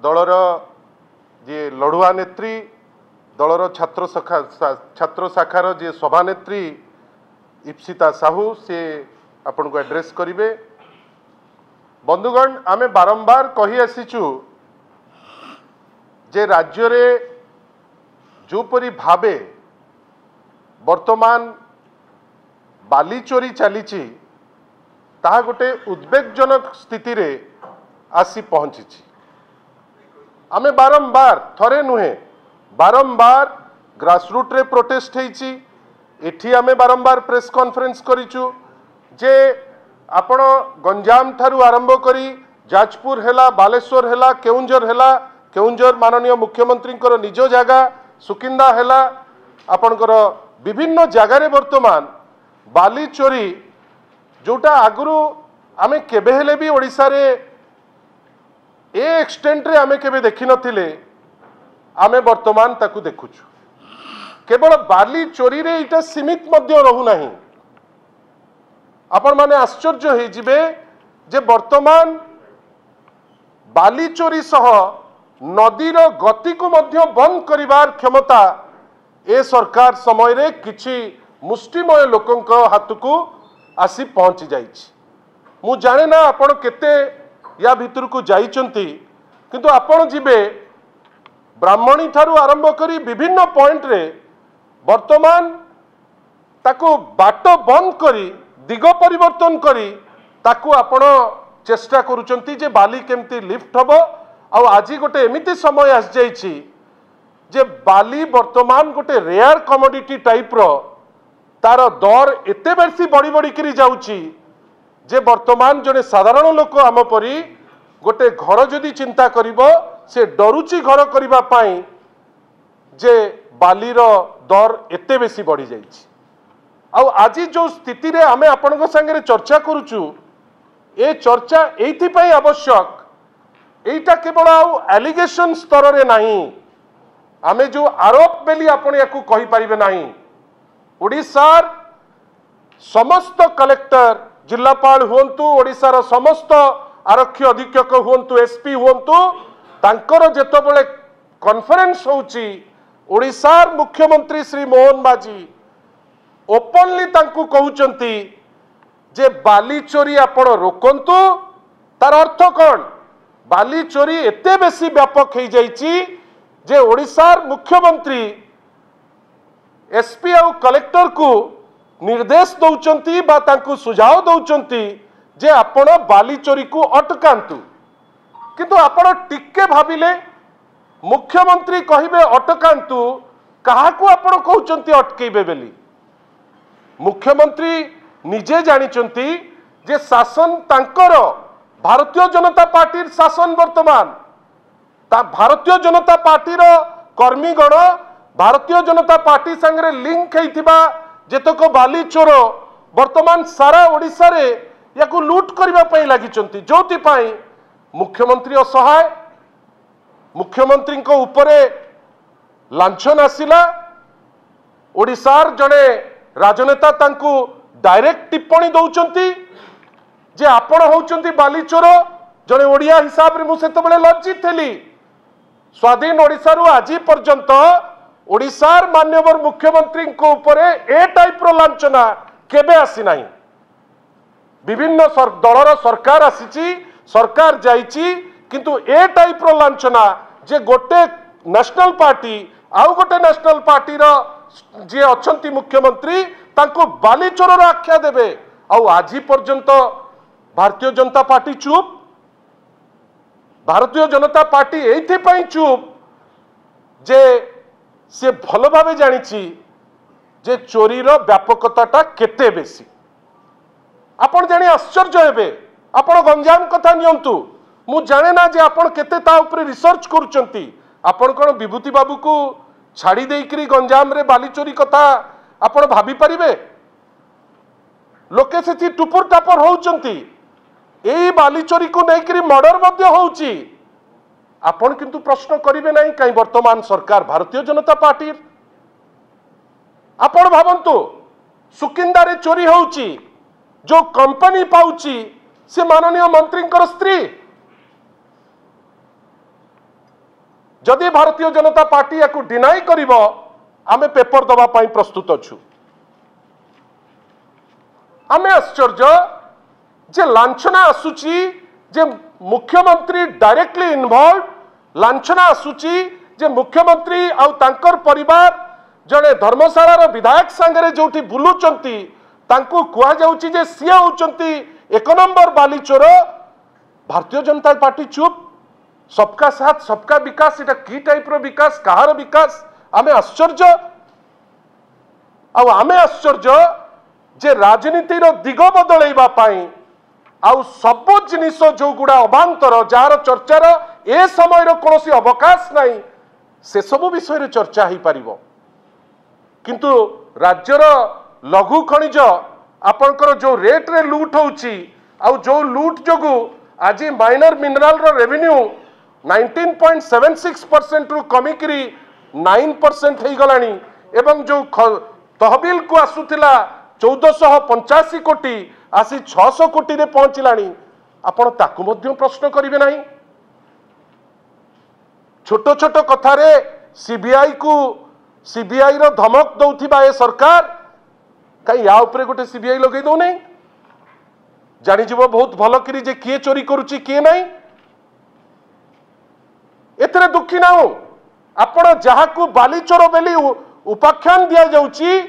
दलर जी लड़ुआ नेत्री दलर छात्र शाखार जी सभानेत्री इप्सिता साहू से आपण को एड्रेस करिवे। बंधुगण आमे बारंबार कही आसीचु जे राज्य रे जोपरी भावे वर्तमान बाली चोरी चली ताहा गोटे उद्वेगजनक स्थिति रे आसी पहुंची। आमे बारंबार थरे नुहे बारंबार ग्रासरूट रे प्रोटेस्ट हेची एठी आमे बारंबार प्रेस कॉन्फ्रेंस करिचु जे आपण गंजाम थारु आरंभ करी जाजपुर हेला बालेश्वर हेला केउंझर माननीय मुख्यमंत्री निज जगह सुकिंदा हेला आपणकर विभिन्न जगार वर्तमान बाली चोरी जोटा आगुरु आमे केबे हेले भी ओडिसा रे ए एक्सटेंट रे आमे केबे देखि नथिले आमे वर्तमान ताकू देखुछु। केवल बाली चोरी रे इटा सीमित मध्य रहू नाही। आपण माने आश्चर्य हे जिबे जे वर्तमान बाली चोरी सह नदीर गति को मध्य बंद करिवार क्षमता ए सरकार समय रे किछि मुष्टिमय लोकंक हाथ को आसी पहुंची जाइछि। मु जाने ना आपण केते या भीतर को जाइचंती किंतु आपण जिबे ब्राह्मणी थारु आरंभ करी विभिन्न पॉइंट रे वर्तमान ताको बाट बंद करी दिग परिवर्तन करी ताकू आपण चेष्टा करूचंती जे बाली केमती लिफ्ट हबो। आ आज गोटे एमिति समय आस जाइछि जे बाली वर्तमान गोटे रेयर कमोडिटी टाइप रो तार दर एते बेसी बड़ी बड़ी करी जाउछि जे वर्तमान जने साधारण लोक आम परी गोटे घर जदि चिंता करिवो से डरुची घर करिबा पाई जे बालीर दर एते बेसी बढ़ी जाइछि। आज जो स्थिति रे आमे आपनक संगे चर्चा करूचु ए चर्चा एथि पई आवश्यक एटा केवल एलिगेशन स्तर रे नहीं आमे जो आरोप बेली आपण याकू कहि परिबे नहीं। ओडिसार समस्त कलेक्टर जिल्लापाल हुंतु ओडिसार समस्त आरक्षी अधीक्षक हुंतु एसपी हुंतु तांकर जेतबेले कॉन्फ्रेंस होउची ओडिसार मुख्यमंत्री श्री मोहन बाजी ओपनली तांकू कहउचंती जे बाली चोरी आपण रोकंतु। तार अर्थ कौन बाली चोरी एते बेसी व्यापक हो जाइछि जे ओडिसार मुख्यमंत्री एसपी और कलेक्टर को निर्देश दौचंती बा तांकू सुझाव दौचंती जे आपण बाली चोरी को अटकांतु। किंतु आपण टिके भाबिले मुख्यमंत्री कहिबे अटकांतु काहाकू आपण कहउचंती अटकेबे बेली। मुख्यमंत्री निजे जानिचंती जे शासन तांकर भारतीय जनता पार्टी शासन वर्तमान भारतीय जनता पार्टी कर्मीगण भारतीय जनता पार्टी संगे लिंक होइथिबा जेतक बाली चोर वर्तमान सारा ओडिसा रे याकू लूट करबा पई लागिचंती जोति पई मुख्यमंत्री असहाय। मुख्यमंत्री को उपरे लांछन आसिला ओडिसार जड़े राजनेता तांकू डायरेक्ट टिप्पणी दौचंती जे आपण होउचंती बाली चोर जड़े ओडिया हिसाब रे मु सेतबेले लज्जित थेली। स्वाधीन ओडिसा रु आज पर्यंत ओडिसार माननीय मुख्यमंत्री को उपरे ए टाइप रो लांछना केबे आसी नाही। विभिन्न दलर सरकार आसीची सरकार जाईची किंतु ए टाइप रो लांछना जे गोटे नेशनल पार्टी आउ गोटे नेशनल पार्टी रो जे अछंती मुख्यमंत्री तांको बाली चोर आख्या देबे आउ आज पर्यंत भारतीय जनता पार्टी चुप। भारतीय जनता पार्टी एथि पई चुप जे से भल भावे जानिछि जे चोरीर व्यापकताटा केते बेसी। आपण जानि आश्चर्य हेबे आपण गंजाम कथा नियंतु मु जाने ना जे आपण केते ता ऊपर रिसर्च करूचंती। आपण कोन विभूति बाबू को छाड़ी देइकरी गंजाम रे बाली चोरी कथा आपण भाबी परिबे। लोके सेठी टुपुर टापर होउचंती एई बाली चोरी को नेइकरी मर्डर मध्य होउची। आपण किंतु प्रश्न करिवे नाही काई वर्तमान सरकार भारतीय जनता पार्टी। आपण भाबंतु सुकिंदा रे चोरी होउची जो कंपनी पाउची से माननीय मंत्री स्त्री जदि भारतीय जनता पार्टी या डिनाई करिब आमे पेपर दबा पाई प्रस्तुत अच्छु। आमे आश्चर्य जे लांछना आसुची जे मुख्यमंत्री डायरेक्टली इन्वॉल्व, लांछना आसुची जे मुख्यमंत्री आउ तांकर परिवार जड़े धर्मशाला विधायक सांगरे जोठी बुलुचंती तांकू कुआ जाउची जे सिए होचंती एक नंबर बाली चोर। भारतीय जनता पार्टी चुप। सबका साथ सबका विकास, इटा की टाइप रो विकास, कहार विकास? आमे आश्चर्य। आमे आश्चर्य जे राजनीति रो दिग बदलैबा पाई आउ सब जिनिस जो गुड़ा अभांतर जार चर्चार ए समय कौन अवकाश नहीं से सब विषय चर्चा हो पार। किंतु राज्यर लघु खनिज आपणकर जो रेट रे लूट होउची आउ जो लूट जोगु आज माइनर मिनरल रो रेवेन्यू 19.76% रु कमिकरी 9% हो गलानी एवं जो तहबिल को आसुथिला 1485 कोटी आसी 600 कोटी रे पहुंचलानी। आपण ताकू मध्य प्रश्न करिवे नाही। छोट छोट कथारे सीबीआई रो धमक दौथिबा ए सरकार कहीं या उपरे गोटे सीबीआई लगे दो नहीं। जानी जीव बहुत भल करी जे किए चोरी करुची किए नहीं। एतरे दुखी ना हो आपण जहाकू बाली चोर बेली उपाख्यान दिया जाउची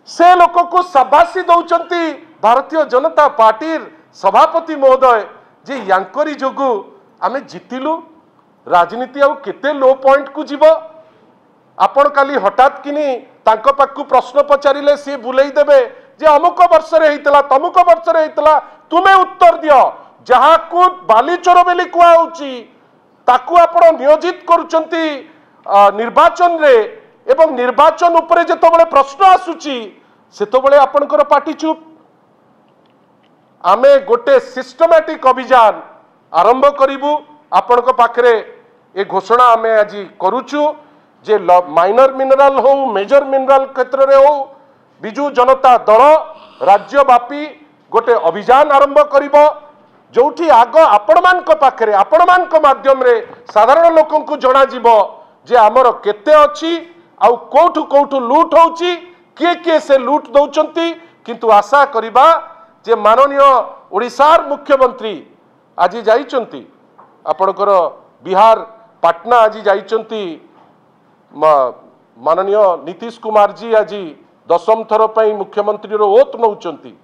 से लोक को शाबाशी दौचंती भारतीय जनता पार्टी सभापति महोदय जे यांकरी जोगु आमे जितिलु। राजनीति आउ केते लो पॉइंट को जीव। आपण काली हठात किनी तांको पाकू प्रश्न पचारिले सी बुलेई देबे जे अमुक वर्ष रे हेतला तमुक वर्ष रे हेतला तुमे उत्तर दियो। जहाकू बाली चोर बेली कुआ होउची ताकू आपण नियोजित करूचंती निर्वाचन रे एवं निर्वाचन उपरे जेतबेले प्रश्न आसुची सेतबेले आपणकर पार्टी चुप। आमे गोटे सिस्टमैटिक अभियान आरंभ करिबु। आपणक पाखरे ए घोषणा आमे आज करूचु जे माइनर मिनरल हो मेजर मिनरल क्षेत्र रे हो बिजु जनता दल राज्यव्यापी गोटे अभियान आरंभ करिबो जोठी आग आपण मानक पाखरे आपण मानक माध्यम रे साधारण लोकन को जणा जीवो जे हमर केते अछि आउ कोठु कोठु लूट होउची किए किए से लूट दौचंती। किंतु आशा करिबा जे माननीय ओडिशार मुख्यमंत्री आज जाइचंती आपणकर बिहार पाटना आज जाइचंती। माननीय नीतीश कुमार जी आज 10म थर पई मुख्यमंत्री रो ओत नौचंती।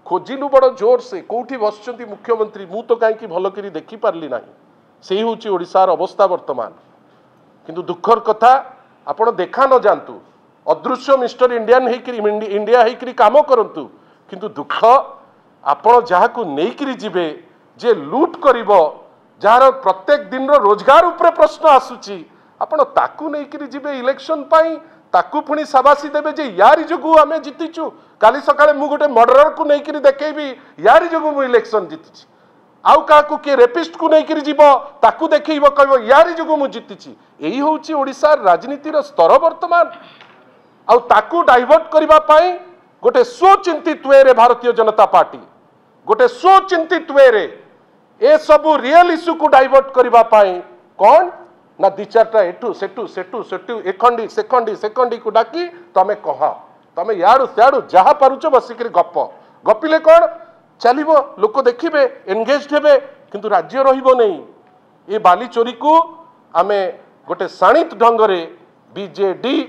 खोजिलु बड़ जोर से कोठी बसचंती मुख्यमंत्री मु तो काई भल करी देखि पारली नाही। सेही होची ओडिशार अवस्था वर्तमान। किंतु दुखर कथा आपण देखा न जानतु अदृश्य मिस्टर इंडियन इंडिया हेकरी काम करंतु। किंतु दुख आपण जहाकू नेइकरी जिबे जे लूट करिवो जार प्रत्येक दिन रो रोजगार उपरे प्रश्न आसुची आपण ताकू नेइकरी जिबे इलेक्शन पाई ताकू पुणी शाबाशी देबे जे यारी जोगु आमे जितिचु। काली सकाळे मु गोटे मर्डरर को नेइकरी देखेबी यारी जोगु मु इलेक्शन जितिची। आउ काकू के रेपिस्ट को नेइकरी जीवो ताकू देखैबो कहबो यारी जोगु मु जितिची। एही होउची ओडिसा राजनीतिर स्तर वर्तमान। आउ ताकू डाइवर्ट करिबा पाई गोटे सुचिंतित वे रे भारतीय जनता पार्टी गोटे सुचिंतित वे रे ए सबु रियल इश्यू को डाइवर्ट करिबा पाई कौन ना दी चारटा एटू सेटू सेटू सेटू एखंडी सेखंडी को डाकी तमे कह तमे याडू त्याडू जहा पारुछ बसिकरी गप गपिले कौन चलिबो लोक देखिबे एंगेज्ड हेबे किंतु राज्य रहिबो नहीं। ए बाली चोरी को आमे गोटे शाणित ढंग रे बीजेडी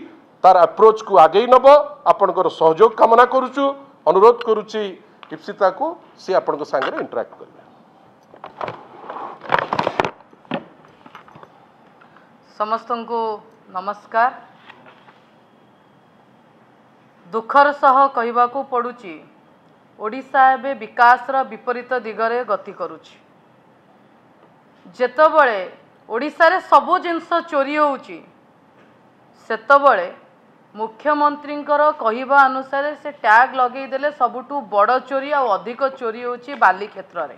तार अप्रोच को आगे नब आपनकर सहयोग कामना करूचु। अनुरोध करूची इप्सिता को सी आपन संगे इंटराक्ट करिवे। समस्त को नमस्कार। दुखर सह कहवा को पड़ुची ओडिशा एबे विकासर विपरीत दिगरे गति करुची। जेतबळे ओडिशा रे सबो जिंस चोरी होउची सेतबळे मुख्यमंत्रींकर कहवा अनुसार से टैग लगे देले सबुठू बड़ चोरी आ अधिक चोरी होउची बाली क्षेत्र रे।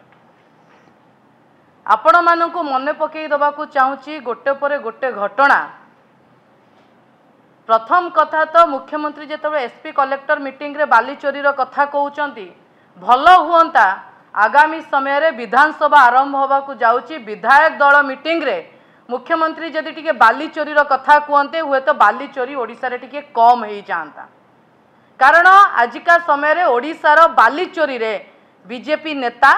आपण मानकु मने पकई दबा को चाहूची गोटे परे गोटे घटना। प्रथम कथा तो मुख्यमंत्री जेतबळे एसपी कलेक्टर मीटिंग रे बाली चोरी रो कथा कहउचंती भल हुअंता आगामी समय रे विधानसभा आरंभ होबा को जाउची विधायक दल मीटिंग रे मुख्यमंत्री जदि टिके बाली चोरीर कथा कहते हुए तो बाली चोरी ओडिशा रे टिके कम हो जाता कारण आजिका समय ओडिशार बाली चोरी रे बीजेपी नेता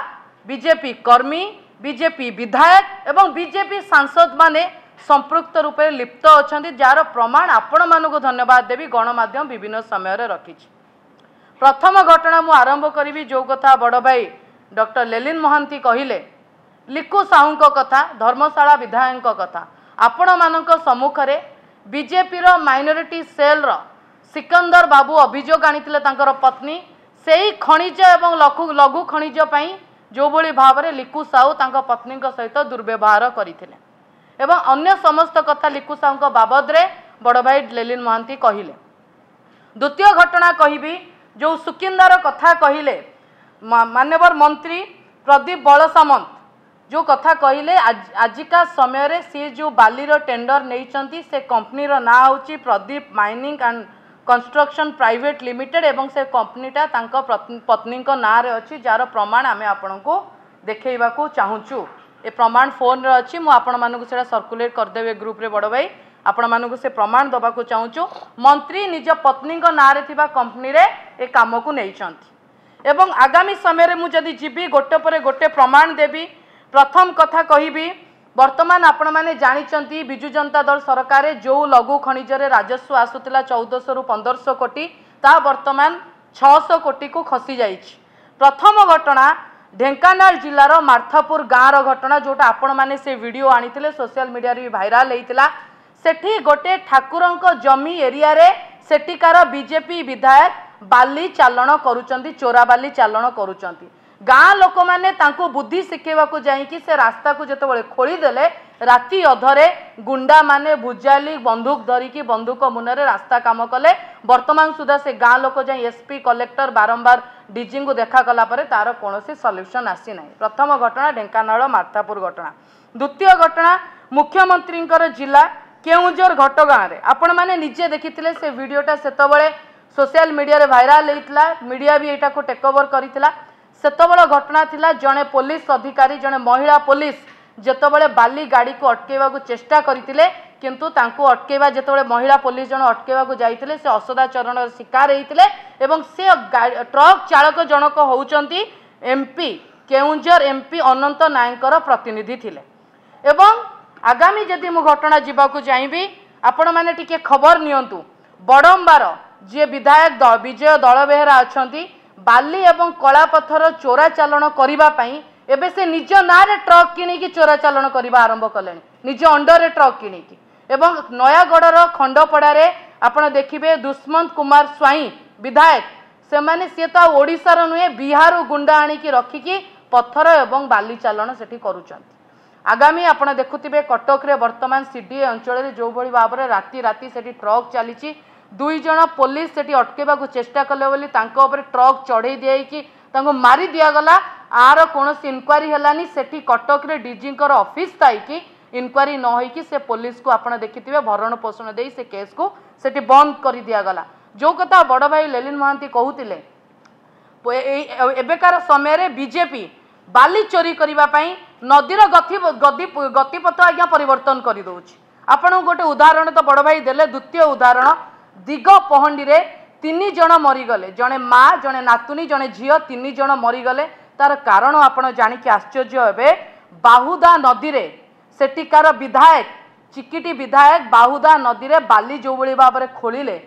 बीजेपी कर्मी बीजेपी विधायक एवं बीजेपी सांसद माने संपृक्त रूप में लिप्त अच्छा जार प्रमाण आपण मानक धन्यवाद देवी गणमाध्यम विभिन्न समय रखी। प्रथम घटना मु आरंभ करी जो कथा बड़ भाई डॉक्टर लेलिन महांती कहले लिकु साहू कथा धर्मशाला विधायक कथा आपण मानक सम्मुख में बीजेपी माइनॉरिटी सेल सिकंदर बाबू अभियोग आनी पत्नी से ही खनिज एवं लघु खनिज जो भली भाव में लिकु साहू पत्नी सहित दुर्व्यवहार करते एवं अन्य समस्त कथा लिकु साहू बाबद रे बड़ भाई लेलिन महांती कहले। द्वितीय घटना कहबी जो सुकिंदार कथा कहले माननीय मंत्री प्रदीप बलसामंत जो कथा कहले आजिका समय रे सी जो बालीर टेंडर नहीं से कंपनीर ना होची Pradeep mining and construction private limited एवं से कंपनीटा तांको पत्नी ना रे अच्छी जार प्रमाण आम आपण को देखा चाहूँ ए प्रमाण फोन रे अच्छी मु आपण मानक से सर्कुलेट करदेवे ग्रुप रे बड़ भाई आपण मानक से प्रमाण दबा को चाहूँ मंत्री निज पत्नी ना रे थिबा कंपनी रे ए काम को नहीं एवं आगामी समय मु जदि जीवी गोटे पर गोटे प्रमाण देवी। प्रथम कथा कहबी वर्तमान आपण माने जानिचंती बिजु जनता दल सरकार जो लघु खनिज रे राजस्व आसुतिला 1400 रु 1500 कोटी ता वर्तमान 600 कोटी को खसी जाइछि। प्रथम घटना ढेंकानाल जिलार मार्थापुर गाँव घटना जोटा आपण माने से वीडियो आनिथिले सोशल मीडिया रे भाइराल हेतिला सेठी गोटे ठाकुरंक जमी एरिया रे सेटिकार बीजेपी विधायक बाली चालन करूचंती चोरा बाली चालन करूचंती गाँ लोक मैंने बुद्धि शिखेवाक जाइए से रास्ता को जिते खोलीदेले राति अधरे गुंडा माने भुजाली बंदूक धरिकी बंदूक मुନରେ रास्ता काम कले वर्तमान सुधा से गाँ लोक जाए एसपी कलेक्टर बारंबार डीजी को देखा कला परे तार कौन सल्यूशन आसी ना। प्रथम घटना ढेंकानाल मार्थापुर घटना। द्वितीय घटना मुख्यमंत्री जिला केउंझर घटगाँ रे आपण माने निजे देखिथिले से वीडियोटा सेतबळे सोशल मीडिया रे भाइराल हेइतला मीडिया भी एटा को टेक ओवर करितला सेतबळ घटना थिला जने पुलिस अधिकारी जने महिला पुलिस जेतबळे बाली गाड़ी को अटकेवा को चेष्टा करथिले किंतु तांको अटकेवा जेतबळे महिला पुलिस जने अटकेवा को जाइथिले से असदाचरण शिकार हेइथिले एवं से ट्रक चालक जनक होउचंती एमपी केउंझर एमपी अनंत नायकर प्रतिनिधि थिले। एवं आगामी जदि मु घटना जीवाकू चाहिए आपण माने टिके खबर नियंतु बड़म्बार जे विधायक विजय दल बेहरा अच्छा बाली एवं कला पथर चोरा चालन करने एबे से निज ना रे ट्रक किणी चोरा चालन करने आरंभ कले निज अंडर ट्रक किणी एवं नयागढ़ खंडपड़ा रे आपण देखिबे दुष्मंत कुमार स्वाई विधायक से माने सी तो ओडिशार नुहे बिहार गुंडा आनिकी रखिकी पत्थर एवं बाली चालन सेठी करूचंती। आगामी आपण देखुथिबे कटक रे वर्तमान सीडीए अंचल रे जो भली भाबरे राति राति सेठी ट्रक चलीची दुई जण पुलिस सेठी अटकेबा को चेष्टा कले बोली तांको ऊपर ट्रक चढ़े दियाई तांको मारी दिया गला आर कोनोसी इनक्वारी हेलानी सेठी कटक रे डीजी कर ऑफिस थाई कि इनक्वारी न होई कि से पुलिस को आपण देखिथिबे भरण पोषण देई से केस को सेठी बंद कर दिया गला। जो कथा बड़ भाई लेलिन महांती कहूतिले एबेकार समय रे बीजेपी बाली चोरी करने नदीर गतिपथ आज्ञा परिवर्तन कर दौर आपण गोटे उदाहरण तो बड़ भाई देले। द्वितीय उदाहरण दिग पहंडी रे 3 जण मरीगले जड़े माँ जड़े नातुनी जड़े झील 3 जण मरीगले तार कारण आपण जानिकी आश्चर्य हेबे बाहुदा नदी रे सेटिकार विधायक चिकिटी विधायक बाहुदा नदी रे बाली जो भली भाव में खोलिले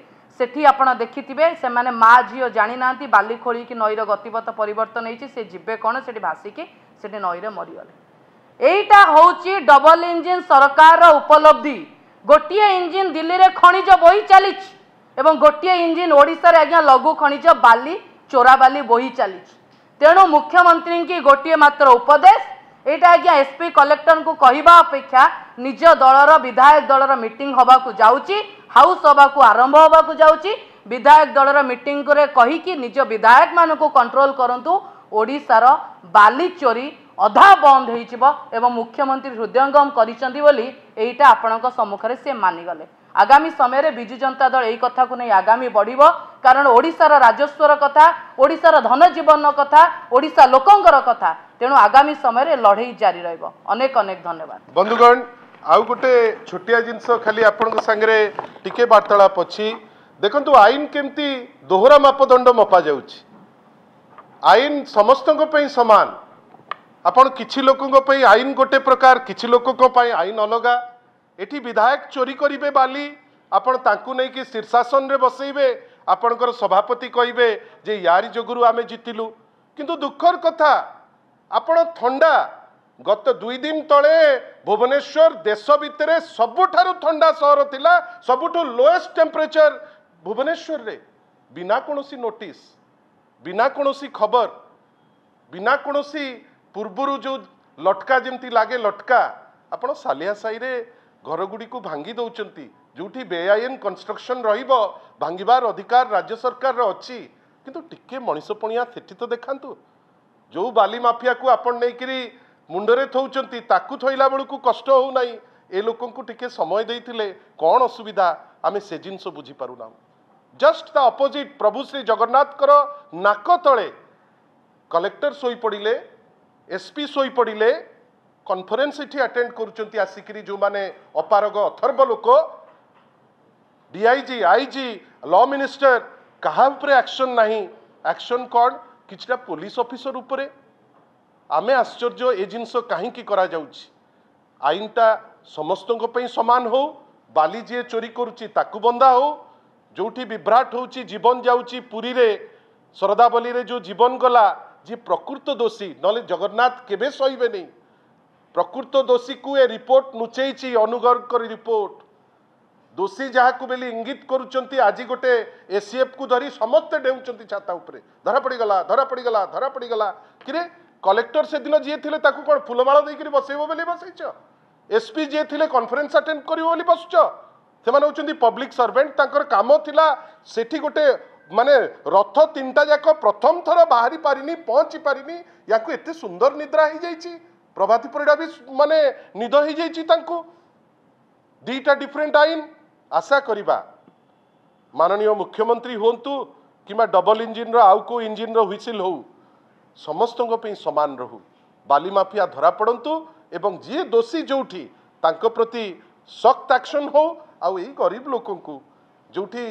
सेठी आपण देखिथिबे से माने माँ झील जानी नांती बाली खोली कि नईर गतिपथ परिवर्तन होईची से जिबे कोन सेठी भासिकी सेठी नईरे मरीगले। एईटा होउची डबल इंजिन सरकार उपलब्धि गोटिए इंजिन दिल्ली रे खनिज बोही चलीछि एवं गोटिए इंजिन ओडिशा रे आज्ञा लघु खनिज बाली चोरा बाली बोही चलीछि। तेणु मुख्यमंत्री की गोटिए मात्र उपदेश एटा आज्ञा एसपी कलेक्टर को कहवा अपेक्षा निज दलर विधायक दलर मीटिंग हवा को जाउची हाउस हवा को आरंभ हवा को जाउची विधायक दलर मीटिंग रे कहिकी निज विधायक मान को कंट्रोल करंतु ओडिशार बाली चोरी अधा बंद होइचिबो एवं मुख्यमंत्री हृदयंगम करिसंती बोली एटा आपणक सम्मुख रे से मानिगले। आगामी समय रे बिजु जनता दल एई कथा को नै आगामी बढ़िबो कारण ओडिशार राजस्वर कथा ओडिशार धन जीवन कथा ओडिशा लोकंकर कथा तेणु आगामी समय रे लड़ाई जारी रहइबो। अनेक अनेक धन्यवाद। बंधुगण आउ गोटे छोटिया जिनस खाली आपण संगे टिके वार्तालाप अच्छी देखु आईन केमती दोहरा मापदंड मपा जाउछि आईन समस्त समान आपण किछि लोकंक आईन गोटे प्रकार किछि लोकंक आईन अलगा एठी विधायक चोरी करिवे बाली आपण तांकु नै कि शीर्षासन रे बसैबे आपणकर सभापति कहिबे जे यारी जोगुरु आमे जितिलु किंतु दुखर कथा आपण ठंडा गत 2 दिन तले भुवनेश्वर देश भितर सबुठारु ठंडा सहर थिला सबुठु लोएस्ट टेम्परेचर भुवनेश्वर रे बिना कोनोसी नोटिस बिना कोनोसी खबर बिना कोनोसी पूर्वरु जो लटका जेमती लागे लटका आपण सालिया साई रे घर गुडी को भांगी दउचंती जोठी बेआईन कंस्ट्रक्शन रहिबो भांगीबार अधिकार राज्य सरकार रे अछि किंतु टिके मनिषपणिया सेठी तो देखांतु जो बाली माफिया को आपण नेकिरी मुंडरे थौचंती ताकू थइला बेलू कष्ट हो नाही ए लोकन को टिके समय देइथिले कोन असुविधा आमे से जिंस बुझी पारु ना जस्ट द ऑपोजिट प्रभु श्री जगन्नाथ कर नाक तळे कलेक्टर सोई पड़िले एसपी सोई पड़िले कॉन्फ्रेंस इठी अटेंड करूचंती आसिकरी जो माने अपारग अथर्व लोक डीआईजी आईजी लॉ मिनिस्टर कहा उपरे एक्शन नाही एक्शन कौन किछटा पुलिस ऑफिसर उपरे आमे आश्चर्य ए जिनस कहीं करा जाउछि आईनटा समस्तों पे समान हो बाली जी चोरी करुच्ची ताकू बंदा हो जोठी विभ्राट होउची जीवन जाउची पुरी रे सरदाबली रे जो जीवन गला जी प्रकृत दोषी नले जगन्नाथ केबे सहिबे नहीं प्रकृत दोषी को ए रिपोर्ट नुचेइची अनुगर कर रिपोर्ट दोषी जहाँ को बेली इंगित करुचंती आज गोटे एसीएफ को धरी समस्ते डेउचंती छाता उपरे धरा पड़ीगला धरा पड़ीगला धरा पड़ीगला किरे कलेक्टर से दिन जी थे ताकू कौन फुलमाला देकर बसैब बोली बसैच एसपी जी थे कॉन्फ्रेंस अटेंड करिवो बोली बसुच से होउचंती पब्लिक सर्वेंट तांकर काम थिला सेठी गोटे माने रथ 3टा जाक प्रथम थर बाहरी पारिनी पहुंची पारिनी याकू एते सुंदर निद्रा ही जाइची प्रभाती परिडा भी माने निद ही जाइची तांकू 2टा डिफरेंट आईन आशा करिबा माननीय मुख्यमंत्री होंतु किमा डबल इंजिन रो आउ को इंजिन रो व्हिसिल हो समस्तों पे समान रहू बाली माफिया धरा पड़तु एवं जी दोषी जोठी तांको प्रति सख्त एक्शन हो आउ ई गरीब लोकों को जोठी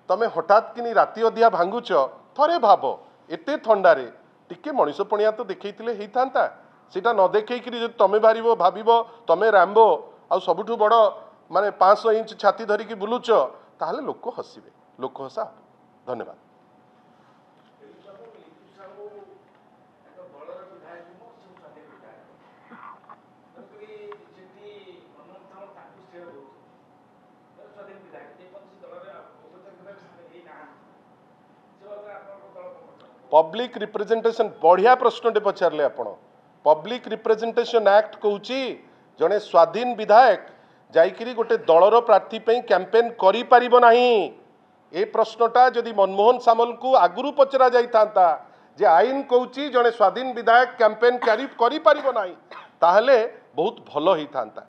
तमे हठात किनी राति अधिया भांगुच थरे भाव एते थंडारे टिके मनिषपणिया तो देखैतिले हेइतांता सेटा न देखैकरी तमे बारिबो भाबिबो तमे राम्बो आ सबुठु बड़ माने 500 इंच छाती धरिकी बुलुच ताहले लोक हसिबे लोक हसा धन्यवाद। पब्लिक रिप्रेजेंटेशन बढ़िया प्रश्न पचारे आपण पब्लिक रिप्रेजेंटेशन एक्ट कहूँ जड़े स्वाधीन विधायक जाइकरी गोटे दलर प्रार्थी कैंपेन करि परिबो नाही ए प्रश्नटा जदि मनमोहन सामल को आगुरु पचरा जाइतांता जे आईन कहूँ जड़े स्वाधीन विधायक कैंपेन करि परिबो नाही ताहले बहुत भलो ही थांता।